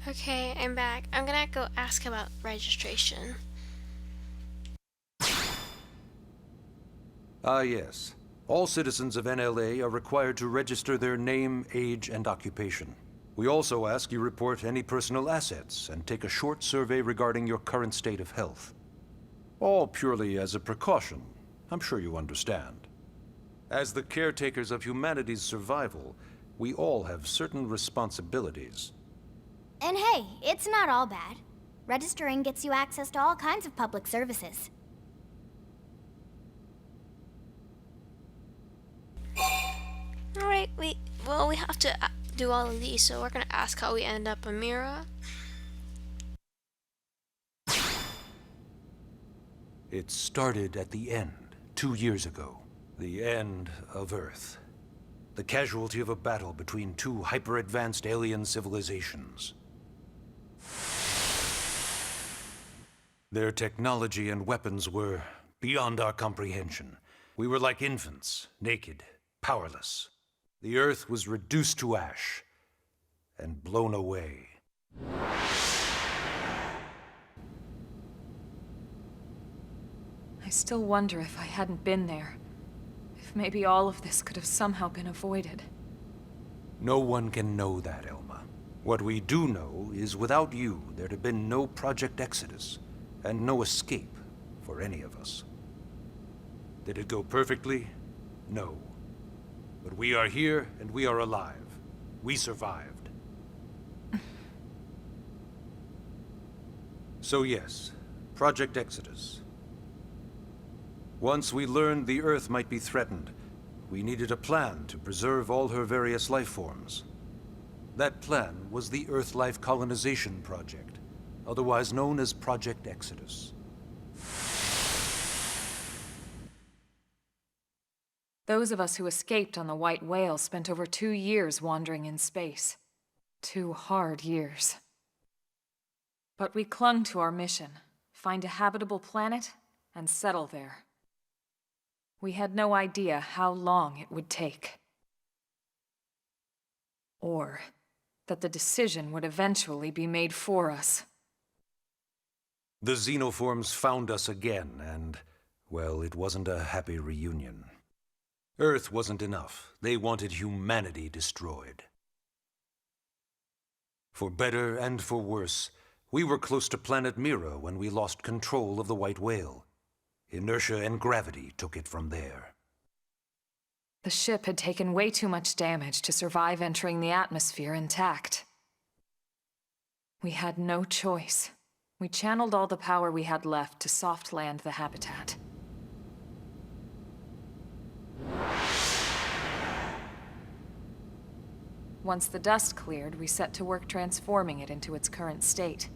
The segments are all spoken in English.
Okay, I'm back. I'm gonna go ask about registration. Ah, yes. All citizens of NLA are required to register their name, age, and occupation. We also ask you report any personal assets and take a short survey regarding your current state of health. All purely as a precaution. I'm sure you understand. As the caretakers of humanity's survival, we all have certain responsibilities. And hey, it's not all bad. Registering gets you access to all kinds of public services. Alright, we have to do all of these, so we're gonna ask how we end up in Mira. It started at the end, 2 years ago. The end of Earth. The casualty of a battle between two hyper-advanced alien civilizations. Their technology and weapons were beyond our comprehension. We were like infants, naked, powerless. The Earth was reduced to ash and blown away. I still wonder if I hadn't been there. If maybe all of this could have somehow been avoided. No one can know that, Elma. What we do know is without you, there'd have been no Project Exodus, and no escape for any of us. Did it go perfectly? No. But we are here, and we are alive. We survived. So yes, Project Exodus. Once we learned the Earth might be threatened, we needed a plan to preserve all her various life forms. That plan was the Earth Life Colonization Project, otherwise known as Project Exodus. Those of us who escaped on the White Whale spent over 2 years wandering in space. 2 hard years. But we clung to our mission, find a habitable planet and settle there. We had no idea how long it would take. Or that the decision would eventually be made for us. The xenoforms found us again, and, well, it wasn't a happy reunion. Earth wasn't enough. They wanted humanity destroyed. For better and for worse, we were close to planet Mira when we lost control of the White Whale. Inertia and gravity took it from there. The ship had taken way too much damage to survive entering the atmosphere intact. We had no choice. We channeled all the power we had left to soft land the habitat. Once the dust cleared, we set to work transforming it into its current state.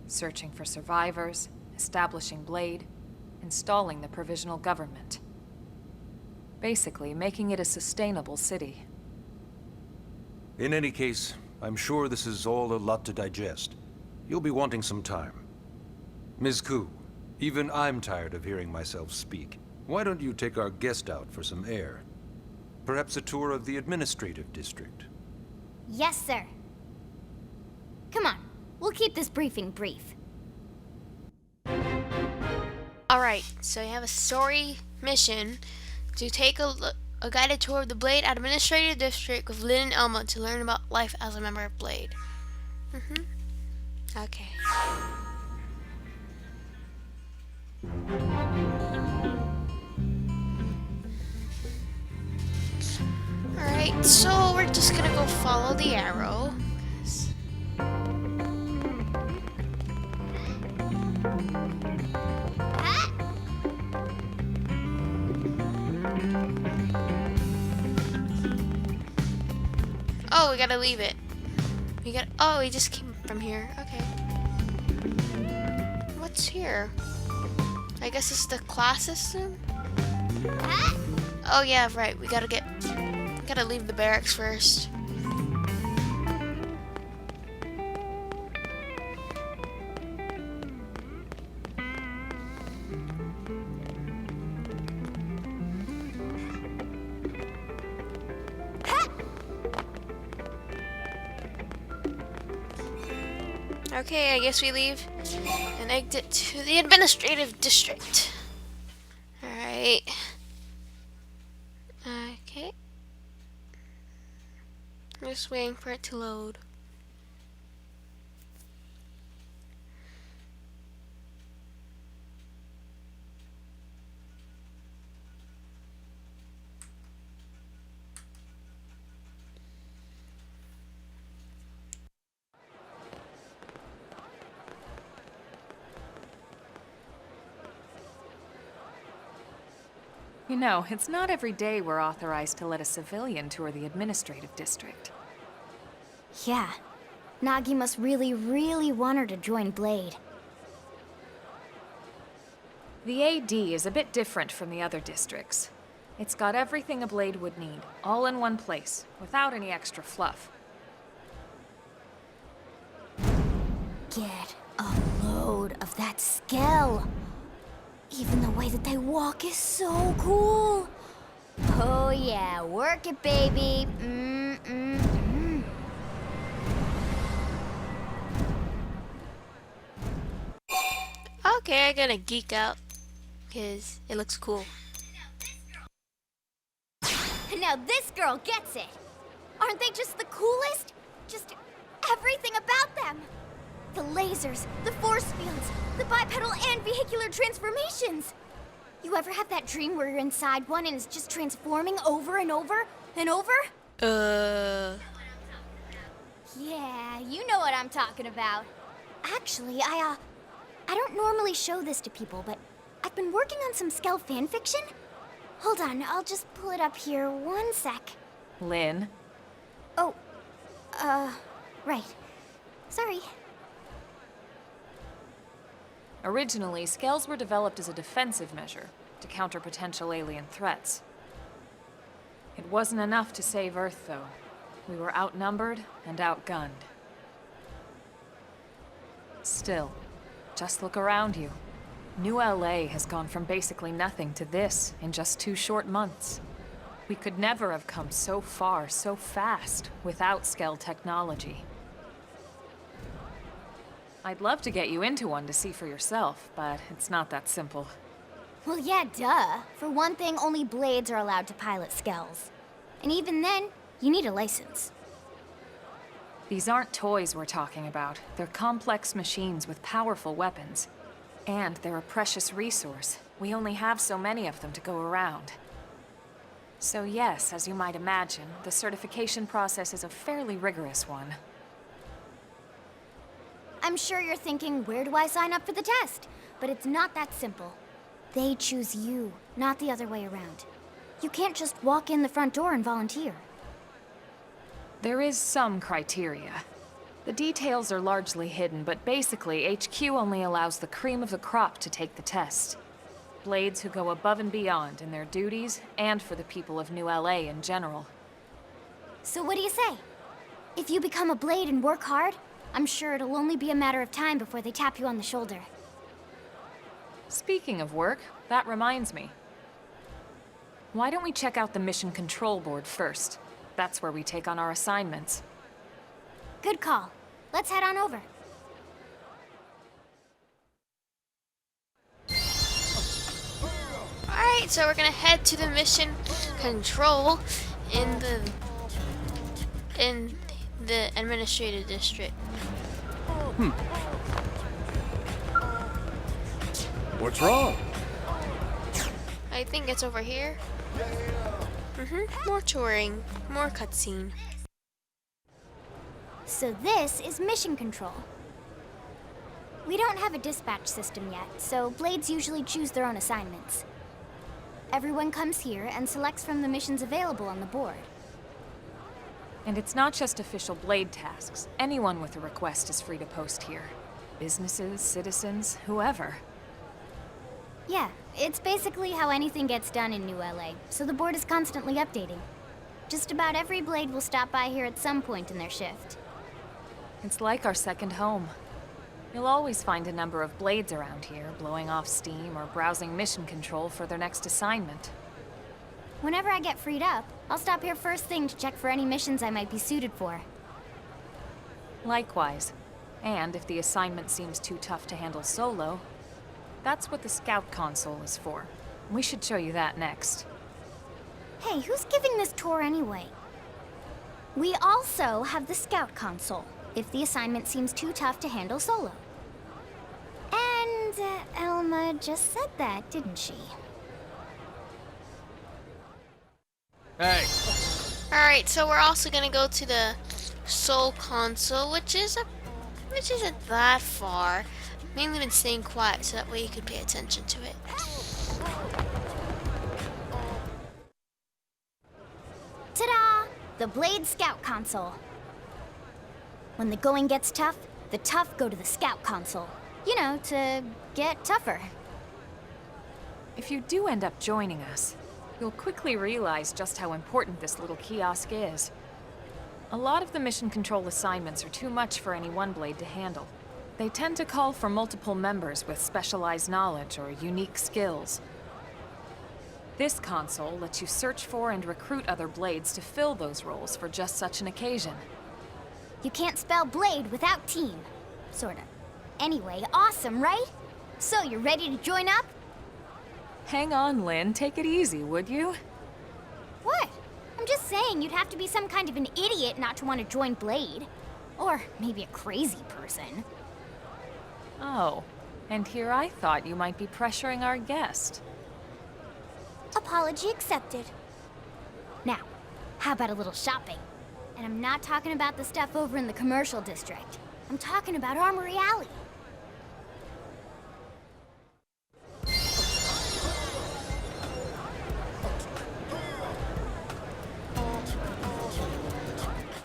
Searching for survivors, establishing Blade, installing the provisional government. Basically, making it a sustainable city. In any case, I'm sure this is all a lot to digest. You'll be wanting some time. Ms. Ku, even I'm tired of hearing myself speak. Why don't you take our guest out for some air? Perhaps a tour of the administrative district. Yes, sir. Come on, we'll keep this briefing brief. Alright, so you have a story mission to take a guided tour of the Blade Administrative District with Lynn and Elma to learn about life as a member of Blade. Okay. Alright, so we're just gonna go follow the arrow. Oh, we gotta leave it. Oh, we just came from here. Okay. What's here? I guess it's the class system? Oh yeah, right. We gotta leave the barracks first. Okay, I guess we leave and exit to the administrative district. Alright. Okay. Just waiting for it to load. You know, it's not every day we're authorized to let a civilian tour the administrative district. Yeah. Nagi must really, really want her to join Blade. The AD is a bit different from the other districts. It's got everything a Blade would need, all in one place, without any extra fluff. Get a load of that Skell. Even the way that they walk is so cool. Oh yeah, work it, baby. Okay, I'm gonna geek out because it looks cool. Now this girl gets it. Aren't they just the coolest? Just everything about them. The lasers, the force fields, the bipedal and vehicular transformations. You ever have that dream where you're inside one and it's just transforming over and over and over? Yeah, you know what I'm talking about. Actually, I don't normally show this to people, but I've been working on some Skell fanfiction. Hold on, I'll just pull it up here 1 sec. Lynn? Oh, right. Sorry. Originally, Skells were developed as a defensive measure to counter potential alien threats. It wasn't enough to save Earth, though. We were outnumbered and outgunned. Still, just look around you. New LA has gone from basically nothing to this in just 2 short months. We could never have come so far so fast without Skell technology. I'd love to get you into one to see for yourself, but it's not that simple. Well, yeah, duh. For one thing, only Blades are allowed to pilot Skells. And even then, you need a license. These aren't toys we're talking about. They're complex machines with powerful weapons. And they're a precious resource. We only have so many of them to go around. So yes, as you might imagine, the certification process is a fairly rigorous one. I'm sure you're thinking, where do I sign up for the test? But it's not that simple. They choose you, not the other way around. You can't just walk in the front door and volunteer. There is some criteria. The details are largely hidden, but basically, HQ only allows the cream of the crop to take the test. Blades who go above and beyond in their duties, and for the people of New LA in general. So what do you say? If you become a Blade and work hard, I'm sure it'll only be a matter of time before they tap you on the shoulder. Speaking of work, that reminds me. Why don't we check out the Mission Control Board first? That's where we take on our assignments. Good call. Let's head on over. Alright, so we're gonna head to the mission control in the administrative district. What's wrong? I think it's over here. More touring, more cutscene. So this is Mission Control. We don't have a dispatch system yet, so Blades usually choose their own assignments. Everyone comes here and selects from the missions available on the board. And it's not just official Blade tasks. Anyone with a request is free to post here. Businesses, citizens, whoever. Yeah, it's basically how anything gets done in New LA, so the board is constantly updating. Just about every Blade will stop by here at some point in their shift. It's like our second home. You'll always find a number of Blades around here, blowing off steam or browsing mission control for their next assignment. Whenever I get freed up, I'll stop here first thing to check for any missions I might be suited for. Likewise. And if the assignment seems too tough to handle solo, that's what the Scout Console is for. We should show you that next. Hey, who's giving this tour anyway? We also have the Scout Console, if the assignment seems too tough to handle solo. And Elma just said that, didn't she? Hey, Alright, so we're also gonna go to the Soul Console, which isn't that far. Mainly been staying quiet so that way you can pay attention to it. Ta-da! The Blade Scout Console. When the going gets tough, the tough go to the Scout Console. You know, to get tougher. If you do end up joining us, you'll quickly realize just how important this little kiosk is. A lot of the mission control assignments are too much for any one blade to handle. They tend to call for multiple members with specialized knowledge or unique skills. This console lets you search for and recruit other blades to fill those roles for just such an occasion. You can't spell blade without team. Sorta. Anyway, awesome, right? So, you're ready to join up? Hang on, Lynn. Take it easy, would you? What? I'm just saying you'd have to be some kind of an idiot not to want to join Blade. Or maybe a crazy person. Oh, and here I thought you might be pressuring our guest. Apology accepted. Now, how about a little shopping? And I'm not talking about the stuff over in the commercial district. I'm talking about Armory Alley.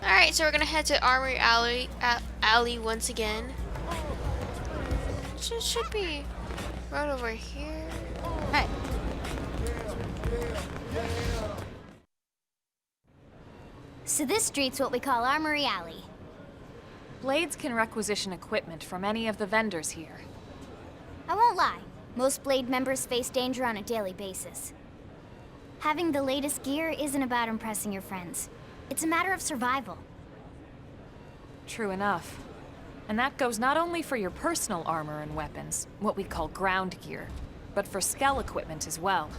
Alright, so we're gonna head to Armory Alley once again. Should be right over here. Hey. So this street's what we call Armory Alley. Blades can requisition equipment from any of the vendors here. I won't lie, most Blade members face danger on a daily basis. Having the latest gear isn't about impressing your friends. It's a matter of survival. True enough. And that goes not only for your personal armor and weapons, what we call ground gear, but for skell equipment as well.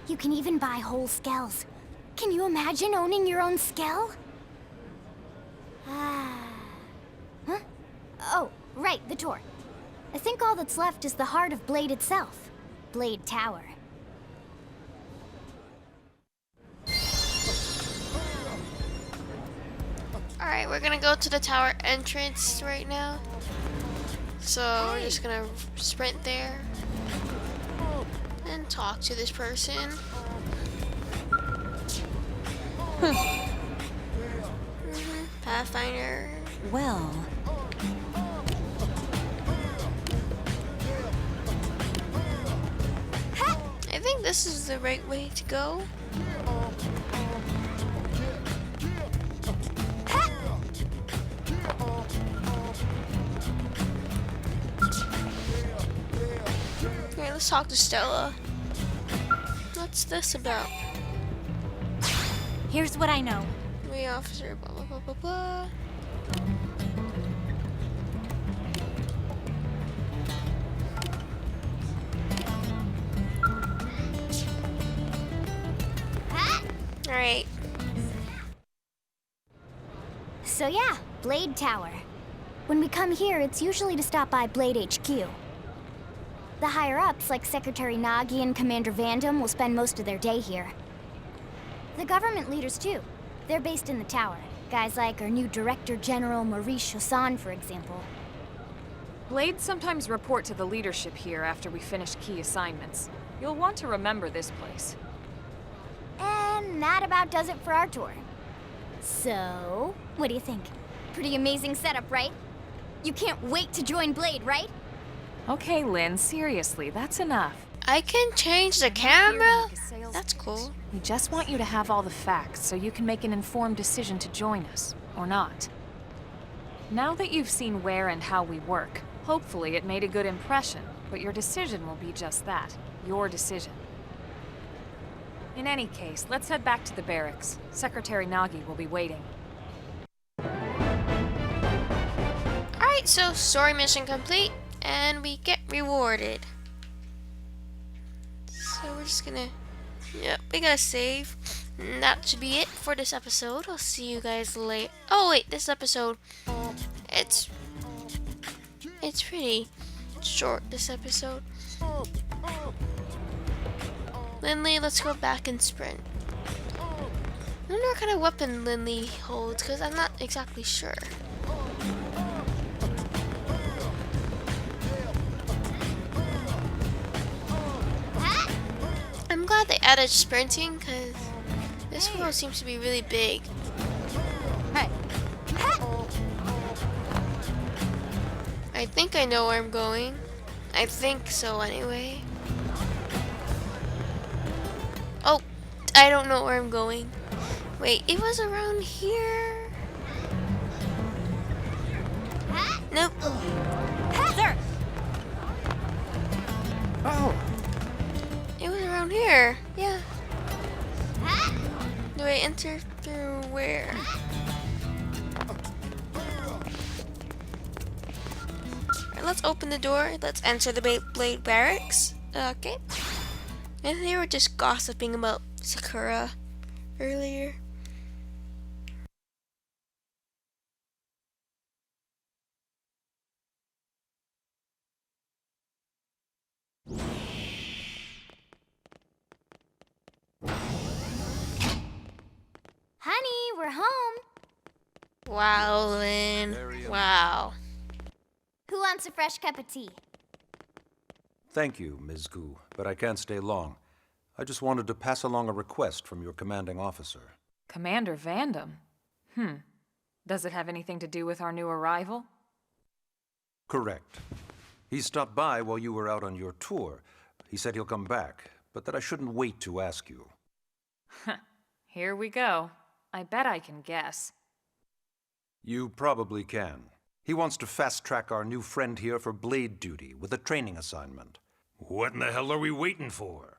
You can even buy whole skells. Can you imagine owning your own skell? Huh? Oh, right, the tour. I think all that's left is the heart of Blade itself. Blade Tower. Alright, we're gonna go to the tower entrance right now. So we're just gonna sprint there and talk to this person. Pathfinder. Well, I think this is the right way to go. Okay, let's talk to Stella. What's this about? here's what I know. We officer, blah blah blah blah blah. Alright. So yeah, Blade Tower. When we come here, it's usually to stop by Blade HQ. The higher-ups, like Secretary Nagi and Commander Vandam, will spend most of their day here. The government leaders, too. They're based in the tower. Guys like our new Director General Maurice Chassan, for example. Blades sometimes report to the leadership here after we finish key assignments. You'll want to remember this place. And that about does it for our tour. So, what do you think? Pretty amazing setup, right? You can't wait to join Blade, right? Okay, Lynn, seriously, that's enough. I can change the camera? That's cool. We just want you to have all the facts so you can make an informed decision to join us, or not. Now that you've seen where and how we work, hopefully it made a good impression, but your decision will be just that, your decision. In any case, let's head back to the barracks. Secretary Nagi will be waiting. Alright, Alright, so story mission complete, and we get rewarded. So we're just gonna, yep, we gotta save. And that should be it for this episode. I'll see you guys later. Oh wait, this episode, it's pretty short, this episode. Lindley, let's go back and sprint. I wonder what kind of weapon Lindley holds, because I'm not exactly sure. I'm glad they added sprinting, because this world seems to be really big. Hey. I think I know where I'm going. I think so anyway. Oh, I don't know where I'm going. Wait, it was around here. Nope. Sir. Oh! It was around here. Yeah. Do I enter through where? Alright, let's open the door. Let's enter the Blade Barracks. Okay. And they were just gossiping about Sakura earlier. Honey, we're home. Wow, Lynn. Wow. Who wants a fresh cup of tea? Thank you, Ms. Gu, but I can't stay long. I just wanted to pass along a request from your commanding officer. Commander Vandam? Does it have anything to do with our new arrival? Correct. He stopped by while you were out on your tour. He said he'll come back, but that I shouldn't wait to ask you. Here we go. I bet I can guess. You probably can. He wants to fast-track our new friend here for blade duty with a training assignment. What in the hell are we waiting for?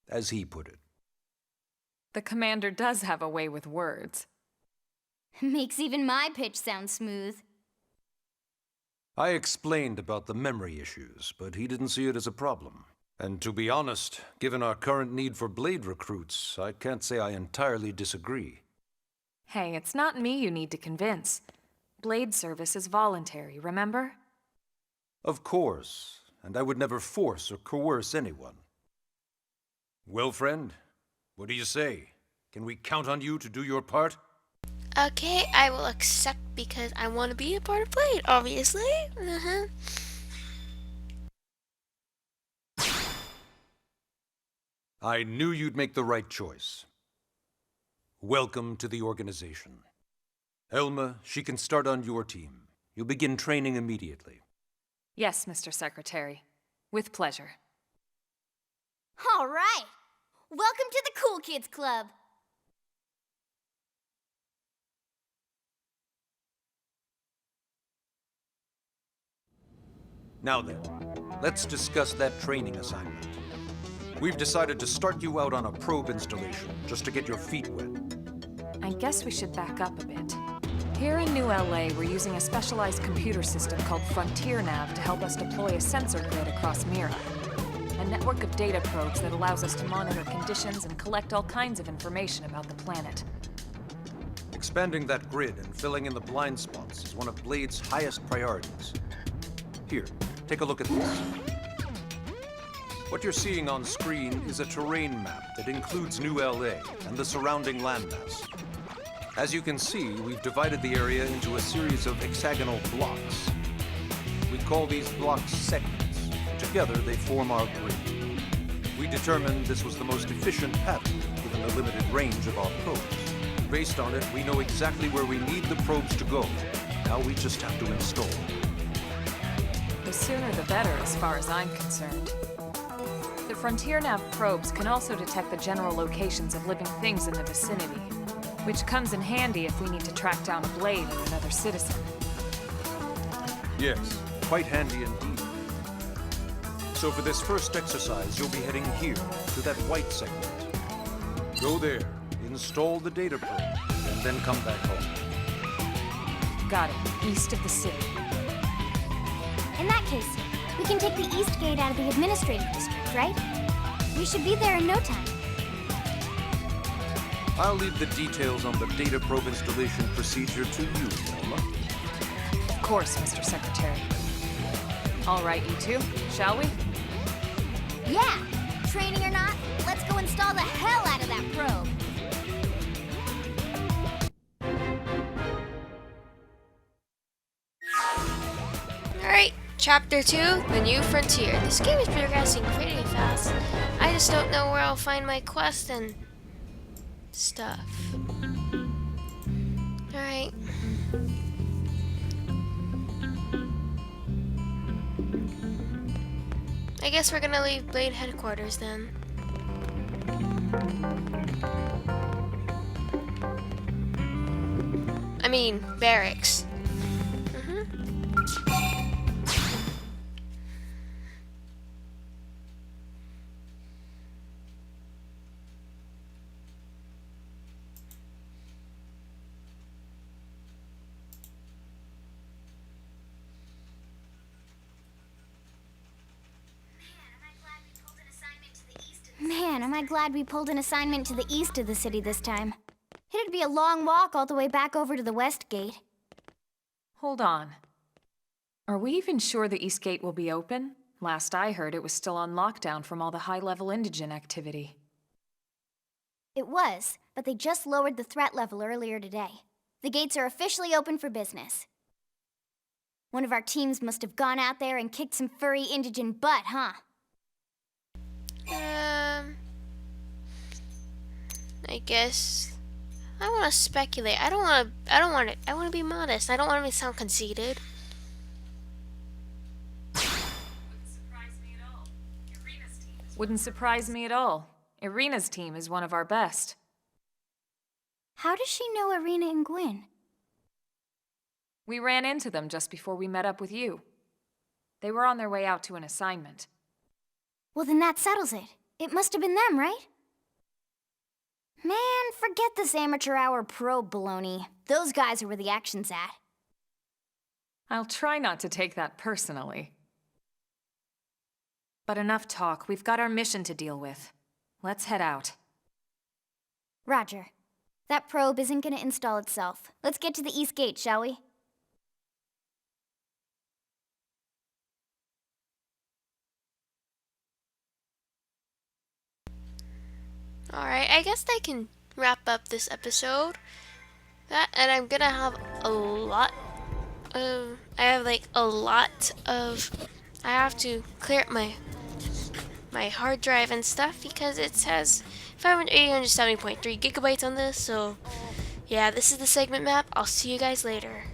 As he put it. The commander does have a way with words. Makes even my pitch sound smooth. I explained about the memory issues, but he didn't see it as a problem. And to be honest, given our current need for blade recruits, I can't say I entirely disagree. Hey, it's not me you need to convince. Blade service is voluntary, remember? Of course, and I would never force or coerce anyone. Well, friend, what do you say? Can we count on you to do your part? Okay, I will accept because I want to be a part of Blade, obviously. I knew you'd make the right choice. Welcome to the organization. Elma, she can start on your team. You'll begin training immediately. Yes, Mr. Secretary. With pleasure. All right. Welcome to the Cool Kids Club. Now then, let's discuss that training assignment. We've decided to start you out on a probe installation, just to get your feet wet. I guess we should back up a bit. Here in New LA, we're using a specialized computer system called Frontier Nav to help us deploy a sensor grid across Mira. A network of data probes that allows us to monitor conditions and collect all kinds of information about the planet. Expanding that grid and filling in the blind spots is one of Blade's highest priorities. Here, take a look at this. What you're seeing on screen is a terrain map that includes New LA and the surrounding landmass. As you can see, we've divided the area into a series of hexagonal blocks. We call these blocks segments. Together, they form our grid. We determined this was the most efficient pattern, given the limited range of our probes. Based on it, we know exactly where we need the probes to go. Now we just have to install them. The sooner the better, as far as I'm concerned. The Frontier Nav probes can also detect the general locations of living things in the vicinity, which comes in handy if we need to track down a Blade or another citizen. Yes, quite handy indeed. So for this first exercise, you'll be heading here, to that white segment. Go there, install the data probe, and then come back home. Got it. East of the city. In that case, we can take the East Gate out of the administrative district, right? We should be there in no time. I'll leave the details on the data probe installation procedure to you, Elma. Of course, Mr. Secretary. All right, you two, shall we? Yeah! Training or not, let's go install the hell out of that probe. Alright, Chapter 2, The New Frontier. This game is progressing pretty fast. I just don't know where I'll find my quest and stuff. Alright. I guess we're gonna leave Blade headquarters then. I mean, barracks. Man, am I glad we pulled an assignment to the east of the city this time. It'd be a long walk all the way back over to the West Gate. Hold on. Are we even sure the East Gate will be open? Last I heard, it was still on lockdown from all the high-level indigen activity. It was, but they just lowered the threat level earlier today. The gates are officially open for business. One of our teams must have gone out there and kicked some furry indigen butt, huh? I guess I want to speculate. I want to be modest. I don't want to sound conceited. Wouldn't surprise me at all. Irina's team is one of our best. How does she know Irina and Gwyn? We ran into them just before we met up with you. They were on their way out to an assignment. Well, then that settles it. It must have been them, right? Man, forget this amateur hour probe baloney. Those guys are where the action's at. I'll try not to take that personally. But enough talk. We've got our mission to deal with. Let's head out. Roger. That probe isn't gonna install itself. Let's get to the East Gate, shall we? Alright, I guess I can wrap up this episode. And I'm gonna have a lot of... I have to clear up my hard drive and stuff because it says 870.3 gigabytes on this. So, yeah, this is the segment map. I'll see you guys later.